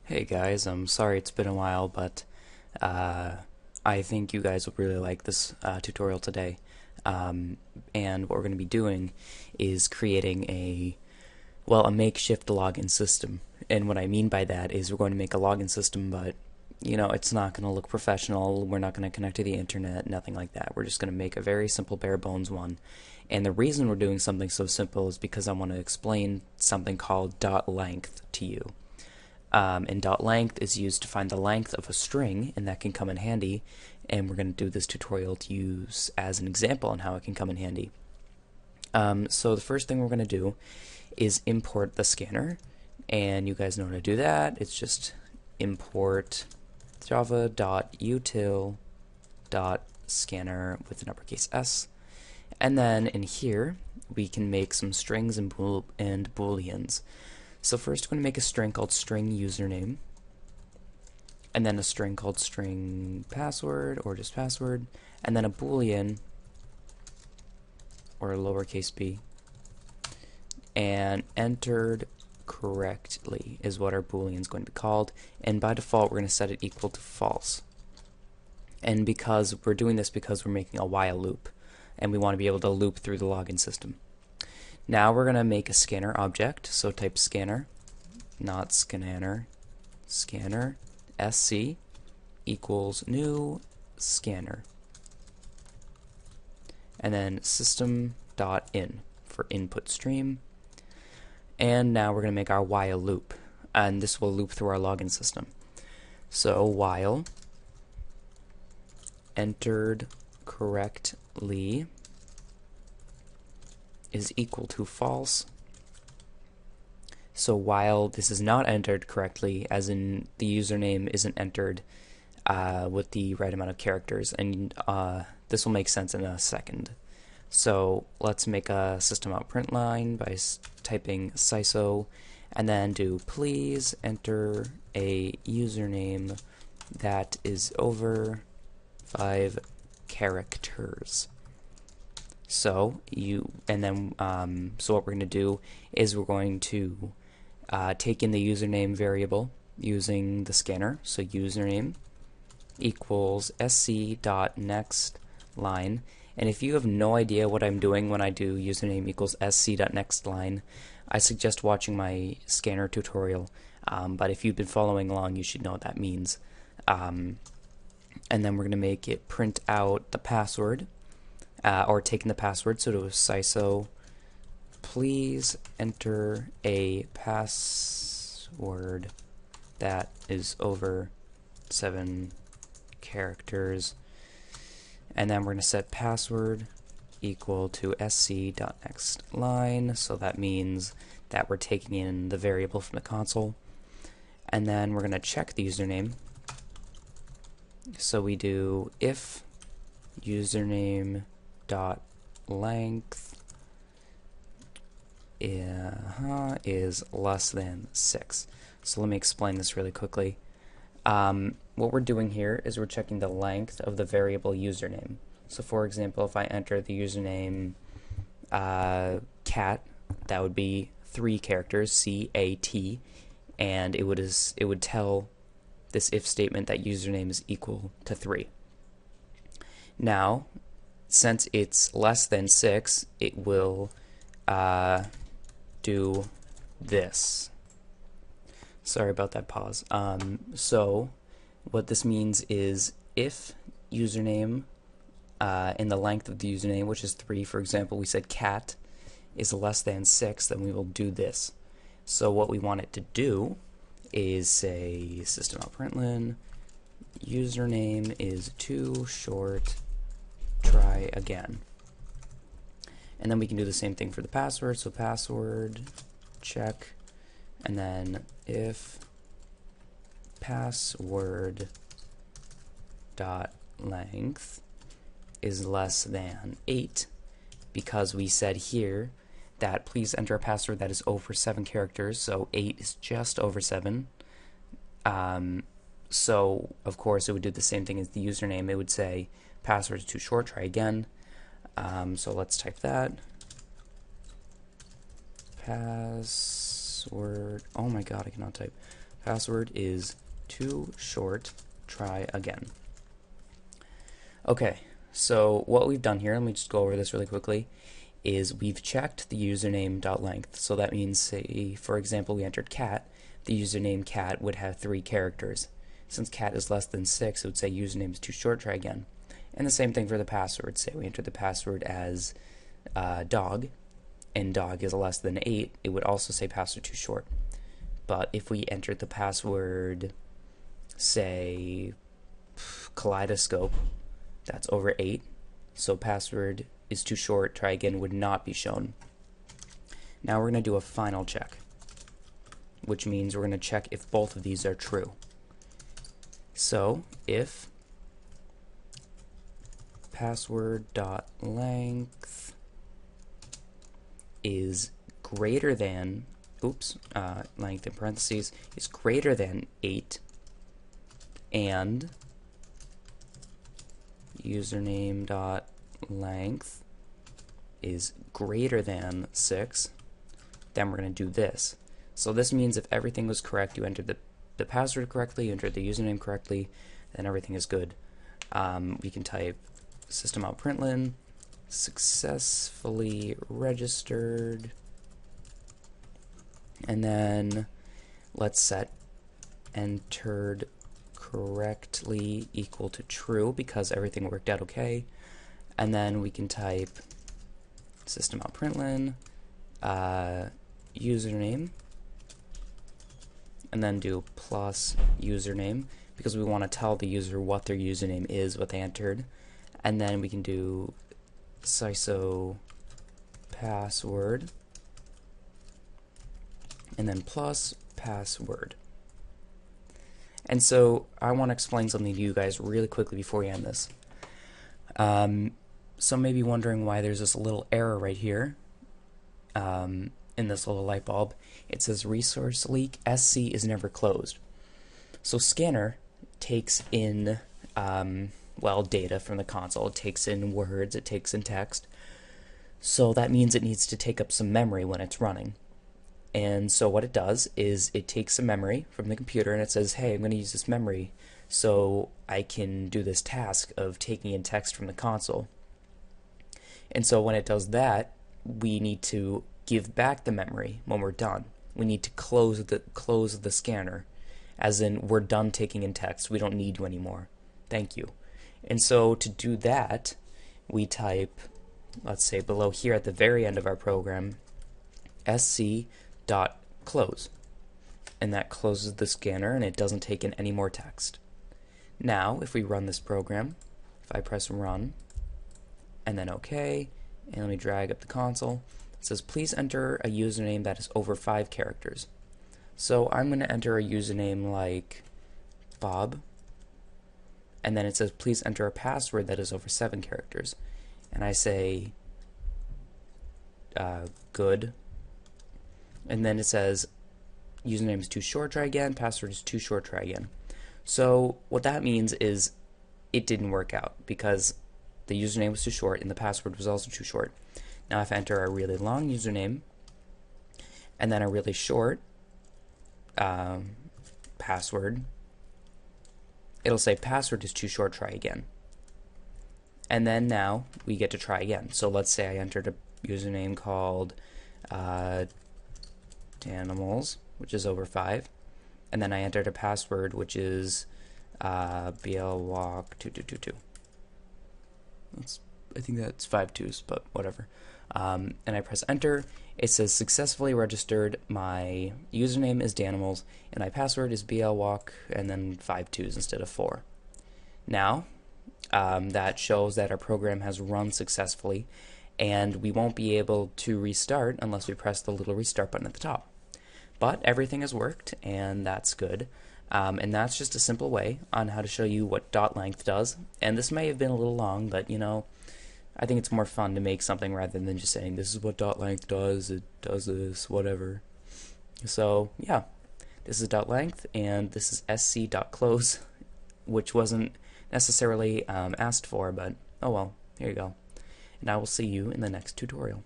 Hey guys, I'm sorry it's been a while, but uh, I think you guys will really like this tutorial today. Um, and what we're going to be doing is creating a makeshift login system. And what I mean by that is we're going to make a login system, but it's not going to look professional. We're not going to connect to the internet, nothing like that. We're just going to make a very simple bare bones one. And the reason we're doing something so simple is because I want to explain something called dot length to you. And dot length is used to find the length of a string, and that can come in handy. And we're going to do this tutorial to use as an example on how it can come in handy. So the first thing we're going to do is import the scanner, and you guys know how to do that. It's just import java.util.scanner with an uppercase S, and then in here we can make some strings and booleans. So first we're going to make a string called string username, and then a string called string password or just password, and then a boolean or lowercase b, and entered correctly is what our boolean is going to be called, and by default we're going to set it equal to false. And because we're doing this because we're making a while loop, and we want to be able to loop through the login system. Now we're going to make a scanner object, so type scanner, not scanner, scanner, sc equals new scanner, and then system.in for input stream. And now we're going to make our while loop, and this will loop through our login system. So while entered correctly is equal to false. So while this is not entered correctly, as in the username isn't entered with the right amount of characters, and this will make sense in a second. So let's make a system out print line by typing siso, and then do please enter a username that is over 5 characters. So so what we're going to do is we're going to take in the username variable using the scanner. So username equals sc.next line. And if you have no idea what I'm doing when I do username equals sc.next line, I suggest watching my scanner tutorial. But if you've been following along, you should know what that means. And then we're going to make it print out the password, or taking the password. So to siso, please enter a password that is over 7 characters, and then we're going to set password equal to sc.nextLine, so that means that we're taking in the variable from the console. And then we're going to check the username, so we do if username dot length is less than 6. So let me explain this really quickly. What we're doing here is we're checking the length of the variable username. So for example, if I enter the username cat, that would be 3 characters, C-A-T, and it would tell this if statement that username is equal to 3. Now, since it's less than 6, it will do this. Sorry about that pause. So what this means is if username in the length of the username, which is 3, for example, we said cat, is less than 6, then we will do this. So what we want it to do is say system.println username is too short, try again. And then we can do the same thing for the password. So password check, and then if password dot length is less than 8, because we said here that please enter a password that is over 7 characters, so 8 is just over 7. So of course it would do the same thing as the username. It would say password is too short, try again. So let's type that. Password, oh my god, I cannot type. Password is too short, try again. Okay, so what we've done here, let me just go over this really quickly, is we've checked the username.length. So that means, say, for example, we entered cat, the username cat would have 3 characters. Since cat is less than 6, it would say username is too short, try again. And the same thing for the password. Say we entered the password as dog, and dog is less than 8, it would also say password too short. But if we entered the password, say, kaleidoscope, that's over 8, so password is too short, try again would not be shown. Now we're going to do a final check, which means we're going to check if both of these are true. So if password.length is greater than, length in parentheses is greater than 8, and username.length is greater than 6, then we're going to do this. So this means if everything was correct, you entered the password correctly, you entered the username correctly, then everything is good. We can type system.out.println successfully registered, and then let's set entered correctly equal to true because everything worked out okay. And then we can type system.out.println username, and then do plus username because we want to tell the user what their username is, what they entered. And then we can do syso password, and then plus password. And so I want to explain something to you guys really quickly before we end this. Some may be wondering why there's this little error right here in this little light bulb. It says resource leak SC is never closed. So Scanner takes in data from the console. It takes in words, it takes in text. So that means it needs to take up some memory when it's running. And so what it does is it takes some memory from the computer and it says, hey, I'm going to use this memory so I can do this task of taking in text from the console. And so when it does that, we need to give back the memory when we're done. We need to close the scanner, as in we're done taking in text. We don't need you anymore. Thank you. And so to do that, we type, let's say below here at the very end of our program, sc.close, and that closes the scanner and it doesn't take in any more text. Now if we run this program, if I press run and then OK, and let me drag up the console, it says please enter a username that is over 5 characters. So I'm going to enter a username like Bob, and then it says please enter a password that is over 7 characters, and I say good, and then it says username is too short, try again, password is too short, try again. So what that means is it didn't work out because the username was too short and the password was also too short. Now if I enter a really long username and then a really short password, it'll say password is too short, try again. And then now we get to try again. So let's say I entered a username called Danimals, which is over 5, and then I entered a password which is blwalk2222. I think that's 5 2s, but whatever. And I press enter. It says successfully registered. My username is Danimals, and my password is blwalk, and then 5 2s instead of 4. Now, that shows that our program has run successfully, and we won't be able to restart unless we press the little restart button at the top. But everything has worked, and that's good. And that's just a simple way on how to show you what .length does. And this may have been a little long, but you know, I think it's more fun to make something rather than just saying this is what .length does, it does this, whatever. So yeah, this is .length, and this is sc.close, which wasn't necessarily asked for, but oh well, here you go. And I will see you in the next tutorial.